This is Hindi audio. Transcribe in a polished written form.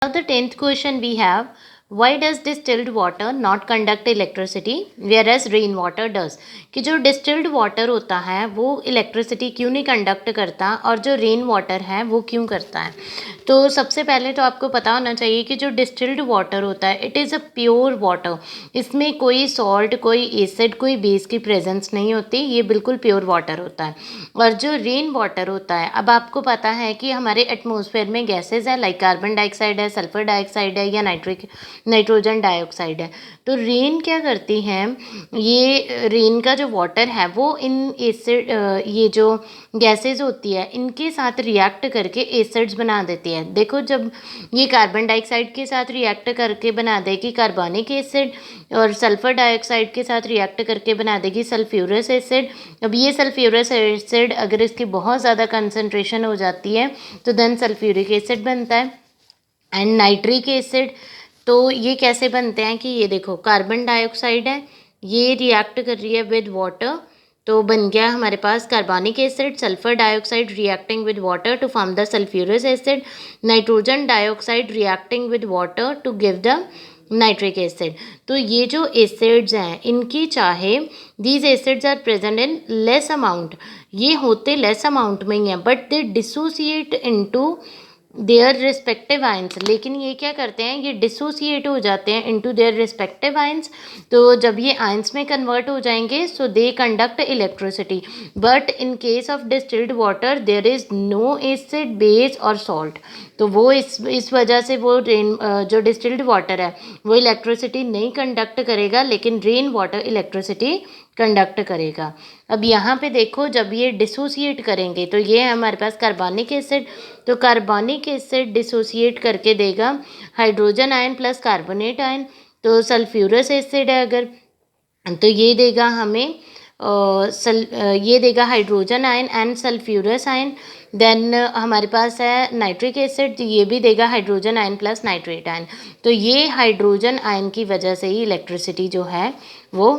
Now the 10th question we have, why does distilled water not conduct electricity whereas rain water does? कि जो डिस्टिल्ड वाटर होता है वो इलेक्ट्रिसिटी क्यों नहीं कंडक्ट करता और जो रेन वाटर है वो क्यों करता है। तो सबसे पहले तो आपको पता होना चाहिए कि जो डिस्टिल्ड वाटर होता है it is a pure water, इसमें कोई सॉल्ट, कोई एसिड, कोई बेस की प्रेजेंस नहीं होती, ये बिल्कुल प्योर वाटर होता है। और जो रेन वाटर होता है, अब आपको पता है कि हमारे एटमॉस्फेयर में गैसेज है, लाइक कार्बन डाइऑक्साइड है, सल्फर डाइऑक्साइड है या नाइट्रोजन डाइऑक्साइड है। तो रेन क्या करती है, ये रेन का जो वाटर है वो इन एसिड, ये जो गैसेज होती है इनके साथ रिएक्ट करके एसिड्स बना देती है। देखो जब ये कार्बन डाइऑक्साइड के साथ रिएक्ट करके बना देगी कार्बनिक एसिड और सल्फर डाइऑक्साइड के साथ रिएक्ट करके बना देगी सल्फ्यूरस एसिड। अब ये सल्फ्यूरस एसिड अगर इसकी बहुत ज़्यादा कंसनट्रेशन हो जाती है तो देन सल्फ्यूरिक एसिड बनता है एंड नाइट्रिक एसिड। तो ये कैसे बनते हैं कि ये देखो कार्बन डाइऑक्साइड है, ये रिएक्ट कर रही है विद वाटर, तो बन गया हमारे पास carbonic acid, sulphur dioxide reacting with water to form the sulphurous acid, nitrogen dioxide reacting with water to give the nitric acid. तो ये जो एसिड्स हैं इनकी चाहे these acids are present in less amount, ये होते लेस अमाउंट में ही हैं, but they dissociate into their respective ions, लेकिन ये क्या करते हैं, ये डिसोसिएट हो जाते हैं इनटू देयर रिस्पेक्टिव आइंस। तो जब ये आइंस में कन्वर्ट हो जाएंगे so they conduct electricity, but in case of distilled water there is no acid, base और सॉल्ट। तो वो इस वजह से वो जो डिस्टिल्ड वाटर है वो इलेक्ट्रिसिटी नहीं कंडक्ट करेगा, लेकिन रेन वाटर इलेक्ट्रिसिटी कंडक्ट करेगा। अब यहाँ पे देखो जब ये डिसोसिएट करेंगे तो ये है हमारे पास कार्बनिक एसिड, तो कार्बनिक एसिड डिसोसिएट करके देगा hydrogen ion plus carbonate ion, तो सल्फ्यूरस एसिड है अगर, तो ये देगा हमें ये देगा hydrogen ion and sulphurous ion. Then हमारे पास है नाइट्रिक एसिड, ये भी देगा hydrogen ion plus nitrate ion. तो ये हाइड्रोजन आयन की वजह से ही इलेक्ट्रिसिटी जो है वो